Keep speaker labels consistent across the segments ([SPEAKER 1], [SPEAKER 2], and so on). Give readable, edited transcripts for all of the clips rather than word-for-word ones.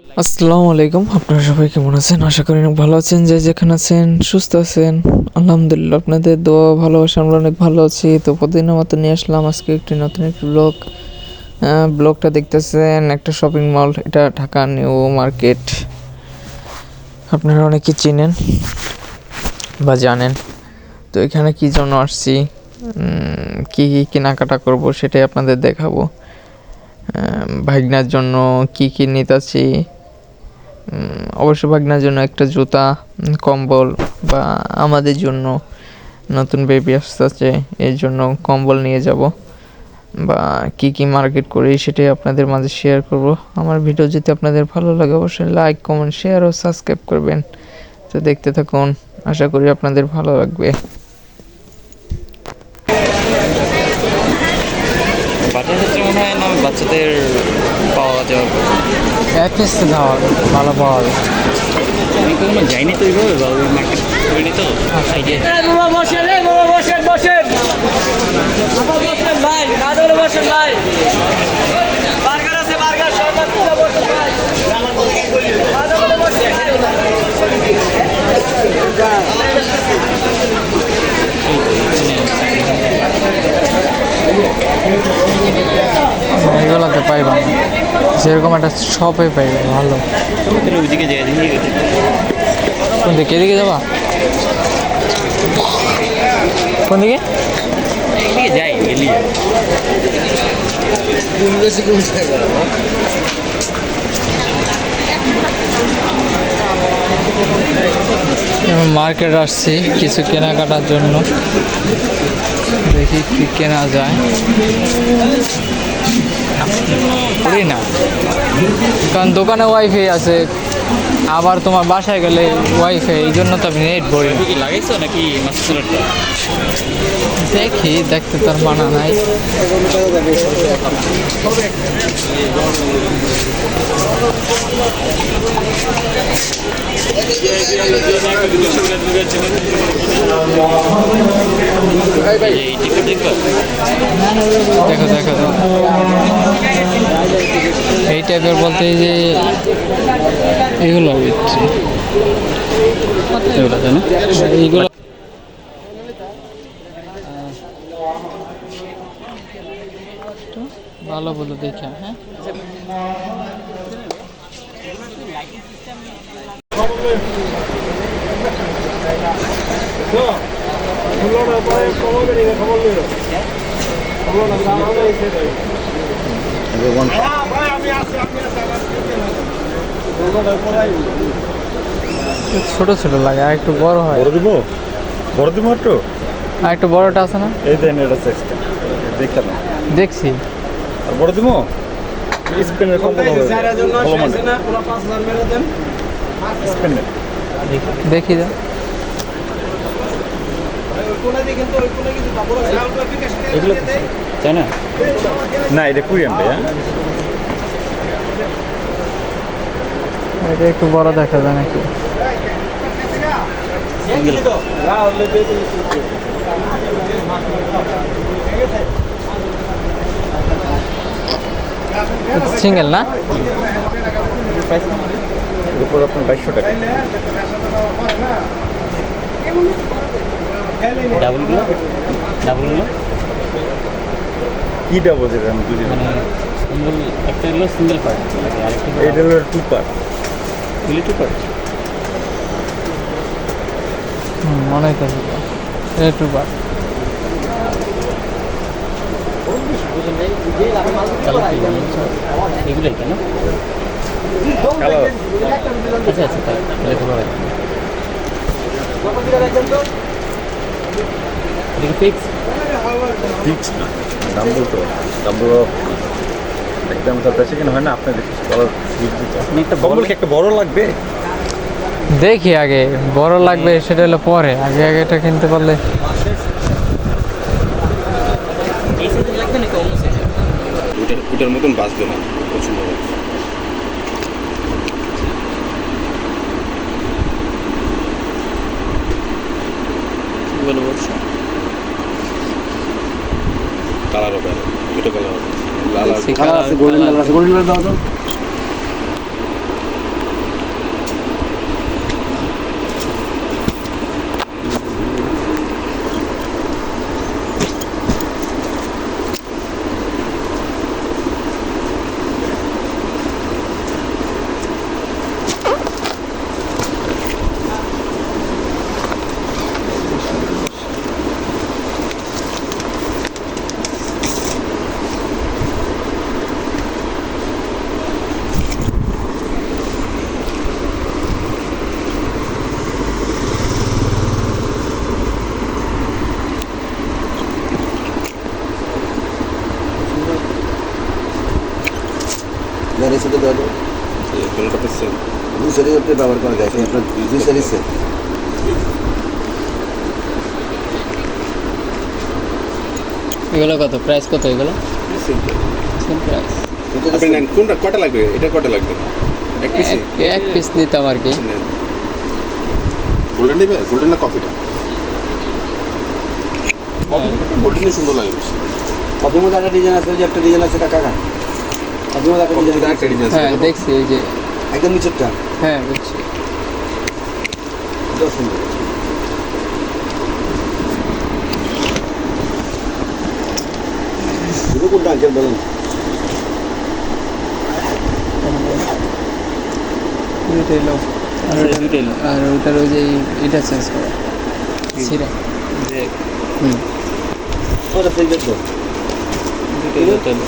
[SPEAKER 1] আসসালামু আলাইকুম। আপনারা সবাই কেমন আছেন? আশা করি অনেক ভালো আছেন। যে যেখানে আছেন সুস্থ আছেন, আলহামদুলিল্লাহ আপনাদের দোয়া ভালোবাসা আমরা অনেক ভালো আছি। তো প্রতিদিনের মতো নিয়ে আসলাম আজকে নতুন একটি ব্লগটা দেখতেছেন একটা শপিং মল, এটা ঢাকা নিউ মার্কেট। আপনারা অনেকে চিনেন বা জানেন। তো এখানে কি জন্য আসছি, কি কি কেনাকাটা করব সেটাই আপনাদের দেখাবো। ভাগনার জন্য কি কি নিতেছি, অবশ্য ভাগনার জন্য একটা জুতা, কম্বল, বা আমাদের জন্য নতুন বেবি আসতেছে এর জন্য কম্বল নিয়ে যাব, বা কি কি মার্কেট করি সেটাই আপনাদের মাঝে শেয়ার করব। আমার ভিডিও যদি আপনাদের ভালো লাগে অবশ্যই লাইক, কমেন্ট, শেয়ার ও সাবস্ক্রাইব করবেন। তো দেখতে থাকুন, আশা করি আপনাদের ভালো লাগবে।
[SPEAKER 2] বাচ্চাদের পাওয়া যাবে,
[SPEAKER 1] অ্যাড্রেসে যাওয়ার ভালো পাওয়া যায়।
[SPEAKER 2] আমি কখনো যাইনি তো ওইভাবে বা ওই মার্কেট করিনি তো আইডিয়া।
[SPEAKER 1] এগুলোতে পাইবা না, যেরকম একটা শপে পাইবে ভালো।
[SPEAKER 2] ওইদিকে যাই দেখি।
[SPEAKER 1] কোন দিকে? এদিকে যাবা? কোন দিকে?
[SPEAKER 2] এদিকে যাই গেলি
[SPEAKER 1] মার্কেট আসছি কিছু কেনাকাটার জন্য, দেখি কি কেনা যায়। করি না, কারণ দোকানে ওয়াইফাই আছে, আবার তোমার বাসায় গেলে ওয়াইফাই, এই জন্য তো আমি নেট ভরি।
[SPEAKER 2] কি লাগাইছো নাকি মাস্টারটা?
[SPEAKER 1] দেখি, দেখতে তার মানা নাই। দেখো দেখো দেখো, এই টাইপের বলতে এই যে এগুলো
[SPEAKER 2] এগুলো তাই না?
[SPEAKER 1] এইগুলো ভালো বলে দেখা। হ্যাঁ, ছোট ছোট লাগে, আর একটু বড় হয়।
[SPEAKER 3] বড় দিব একটু।
[SPEAKER 1] আর একটু বড়টা আছে না?
[SPEAKER 3] এই দেন এটা সেক্সটা দেখতে না,
[SPEAKER 1] দেখছি।
[SPEAKER 3] আর বড় দিব স্পেনের কত হবে ভালো মানে স্পেনের
[SPEAKER 1] দেখি যা।
[SPEAKER 2] এগুলো তাই না?
[SPEAKER 3] না এটা কোরিয়ান ভাই।
[SPEAKER 1] এটা একটু বড় দেখা যায় নাকি? সিঙ্গেল না?
[SPEAKER 3] এর উপর আপনার 2200 টাকা।
[SPEAKER 2] ডাবলগুলো
[SPEAKER 3] কি ডাবল যেটা আমি বুঝি না।
[SPEAKER 2] মানে সিঙ্গেল, একটা হলো সিঙ্গেল পার্ট, আরেকটা
[SPEAKER 3] এটা হলো 2 পার্ট।
[SPEAKER 2] Two part.
[SPEAKER 1] মনে হইতেছে একটু বার।
[SPEAKER 2] এগুলোই কেন?
[SPEAKER 3] কালো
[SPEAKER 2] আচ্ছা আচ্ছা, তাহলে ভালো হয়। এটা ফিক্স
[SPEAKER 3] ফিক্স না, দাম বলতে হবে। দাম বলো একদম তার বেশি কিনা হয় না। আপনার দেখি কালার দিতে
[SPEAKER 2] আপনি একটা
[SPEAKER 3] কম্বল কি একটা বড় লাগবে?
[SPEAKER 1] দেখি আগে বড় লাগবে সেটা হলো পরে, আগে আগে এটা কিনতে পারলে।
[SPEAKER 2] এই সাইজে লাগবে নাকি অন্য সাইজে?
[SPEAKER 3] ওটার মতন বাঁচবে না পছন্দ হবে।
[SPEAKER 2] বলো বলছো
[SPEAKER 3] কালার হবে, এটা কালার হবে, লাল আর
[SPEAKER 2] কালার আছে, গোল্ডেন কালার আছে। গোল্ডেন কালার দাও তো।
[SPEAKER 3] সাথে সেম।
[SPEAKER 4] দুই সারি ব্যবহার করা যায় আপনার দুই সারি সেট।
[SPEAKER 2] এগুলো কত প্রাইস কত এগুলো সেম প্রাইস
[SPEAKER 3] আপনি নেন কোনটা কটা লাগবে, এটা কটা লাগবে? এক পিসি
[SPEAKER 2] এক পিস নিতাম আর কি
[SPEAKER 3] গোল্ডেন নেবে, গোল্ডেন না কফিটা? গোল্ডেনই সুন্দর লাগে বেশি।
[SPEAKER 4] কফির মধ্যে একটা ডিজাইন আছে, ওই যে একটা ডিজাইন আছে কাকা, কফির মধ্যে একটা ডিজাইন
[SPEAKER 3] একটা ডিজাইন
[SPEAKER 2] হ্যাঁ দেখছি এই যে
[SPEAKER 4] একদম নিচেরটা,
[SPEAKER 2] হ্যাঁ বুঝছি
[SPEAKER 4] এটাও সুন্দর। এগুলো কোনটা আঙ্কেল বলেন?
[SPEAKER 2] দুইটাই লো আর দুইটাই লো আর ওটার ওই যে এটা চেঞ্জ করা সিরা যে
[SPEAKER 4] ওটা ফ্রিজ দেখবো।
[SPEAKER 2] দুইটাই লো তেল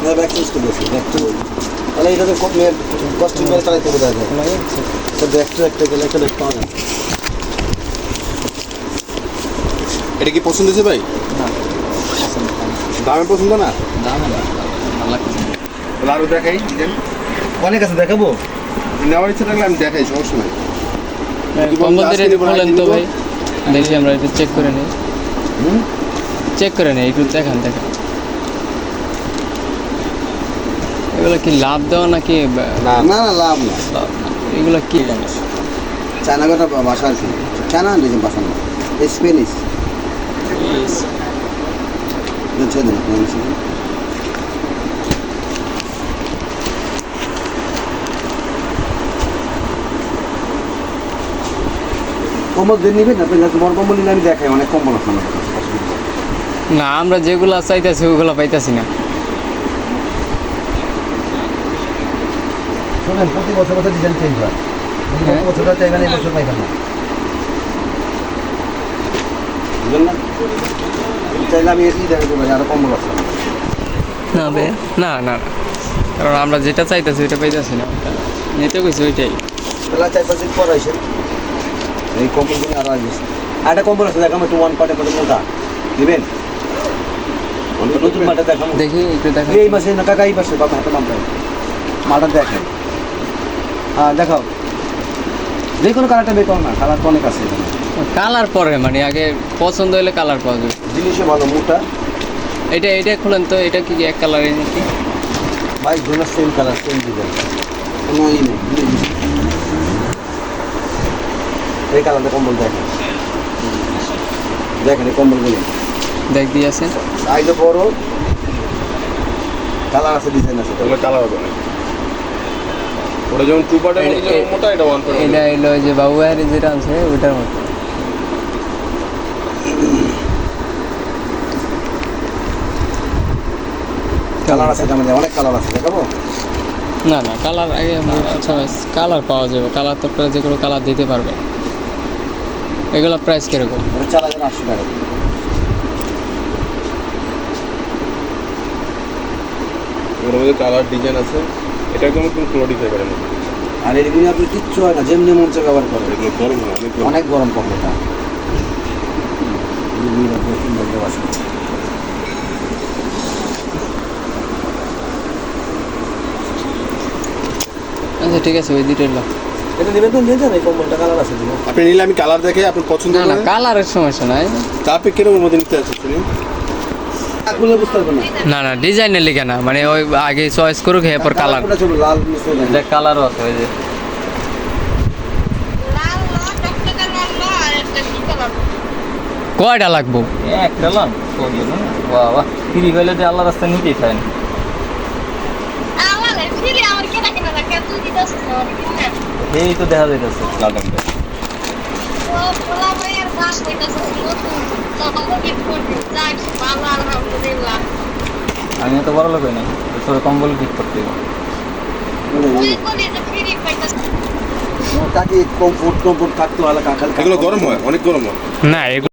[SPEAKER 4] না ব্যাক চেঞ্জ করে দিয়েছি, ব্যাক তো তাহলে এটা তো কস্টিং করে চালাইতে বোঝা যায়। তো ব্যাক তো একটা গেলে একটা ব্যাক পাওয়া যায়।
[SPEAKER 3] এটা কি পছন্দ হয়েছে ভাই?
[SPEAKER 2] না
[SPEAKER 3] দামে পছন্দ না?
[SPEAKER 2] দাম না ভালো লাগছে
[SPEAKER 3] তাহলে আরও দেখাই ডিজাইন।
[SPEAKER 4] অনেক আছে দেখাবো।
[SPEAKER 3] নেওয়ার ইচ্ছা থাকলে আমি দেখাই, সমস্যা নাই।
[SPEAKER 2] কম্বল দিয়ে বলেন তো ভাই, দেখি আমরা একটু চেক করে নিই, চেক করে নিই একটু দেখান দেখান এগুলো কি লাভ দেওয়া নাকি
[SPEAKER 4] না না লাভ না,
[SPEAKER 2] লাভ না? এগুলো কি জিনিস?
[SPEAKER 4] চায়না কথা ভাষা আর কি, চায়না ডিজাইন ভাষা না, স্পেনিশ ছেড়ে দেন আপনি। কম্বল দিয়ে নেবেন আপনি, বড় কম্বল নিলে আমি দেখাই, অনেক কম্বল আছে আমার কাছে।
[SPEAKER 2] না আমরা যেগুলো চাইতেছি ওগুলো পাইতেছি না।
[SPEAKER 4] শোনেন প্রতি বছর বছর ডিজাইন চেঞ্জ হয়, গত বছরটা চাইবেন এই বছর পাইবেন না, বুঝলেন না? চাইলে আমি এসেই দেখাতে পারি, আরও কম্বল আছে।
[SPEAKER 2] না বে না না না। কারণ আমরা যেটা চাইতেছি ওইটা পাইতেছি না, নিতে কইছি ওইটাই।
[SPEAKER 4] তাহলে 4-5 দিন পর আসেন, এই কম্বলগুলো আরও আসবে। আর একটা কম্বল আছে দেখাম, একটু ওয়ান পার্টের মধ্যে মোটা দিবেন, নতুন মালটা দেখাম।
[SPEAKER 2] দেখি একটু দেখা
[SPEAKER 4] এই মাসে না কাকা, এই মাসে বাবা হাতে মালটা মালটা দেখেন। হ্যাঁ দেখাও, যে কোনো কালারটা বের করো না, কালার তো অনেক আছে এখানে।
[SPEAKER 2] কালার পরে মানে আগে পছন্দ হলে কালার পাওয়া যাবে।
[SPEAKER 4] জিনিসও ভালো মোটা,
[SPEAKER 2] এটা এটা খুলেন তো, এটা কি এক কালারের নাকি?
[SPEAKER 4] ভাই দুটো সেম কালার সেম ডিজাইন, কোনো ই নেই। এই কালারটা কম্বল দেখেন, দেখেন এই কম্বলগুলো
[SPEAKER 2] দেখ দিয়েছে
[SPEAKER 4] সাইজও বড়, কালার আছে, ডিজাইন আছে।
[SPEAKER 3] ওগুলো কালার হবে না। ওটা যেমন টু পার্টের মধ্যে যেমন মোটা, এটা ওয়ান পার্টের।
[SPEAKER 2] এটা এলো যে বাবু ভাইয়ের যেটা আছে ওইটার মতো।
[SPEAKER 4] কালার আছে, তার মধ্যে অনেক কালার আছে, দেখাবো?
[SPEAKER 2] না না কালার আগে কালার পাওয়া যাবে, কালার তো আপনারা যে কোনো কালার দিতে পারবে। এগুলো প্রাইস কিরকম?
[SPEAKER 4] এটা 4,800 টাকা।
[SPEAKER 3] ওর মধ্যে কালার ডিজাইন আছে, এটা একদম কোনো ক্লোডিফাই করে না।
[SPEAKER 4] আর এগুলো আপনি কিচ্ছু হয় না, যেমনি মন চায় ব্যবহার করেন।
[SPEAKER 3] এগুলো গরম হয়, অনেক গরম।
[SPEAKER 4] অনেক গরম কম্বলটা।
[SPEAKER 2] আচ্ছা ঠিক আছে, ওই দুটোই লোক।
[SPEAKER 4] এটা নেবেন তো নিয়ে যান, এই কম্বলটা কালার আছে দিন।
[SPEAKER 3] আপনি নিলে আমি কালার দেখে আপনার পছন্দ
[SPEAKER 2] না না
[SPEAKER 3] করে
[SPEAKER 2] কালারের সমস্যা নাই।
[SPEAKER 3] তা আপনি কিরকম মধ্যে নিতে আছে শুনি?
[SPEAKER 4] খুলে বুঝতে পারবেন না।
[SPEAKER 2] না না ডিজাইনের লিখে না, মানে ওই আগে চয়েস করুক এরপর কালার।
[SPEAKER 4] কোনটা চলবে, লাল মিশে যায়।
[SPEAKER 2] দেখ কালারও আছে ওই যে। কয়টা লাগবো?
[SPEAKER 5] একটা লাম বাবা ফ্রি হইলে যে আল্লাহ রাস্তা নিতেই চায় না। এই তো দেখা যাইতেছে লালটা। আমি তো বড় লোক হই না, তোর কম্বল ঠিক করতে হবে।
[SPEAKER 4] কাকি কমফোর্ট থাকতো, আলাদা কাকাল।
[SPEAKER 3] এগুলো গরম হয়, অনেক গরম হয়।
[SPEAKER 2] না এগুলো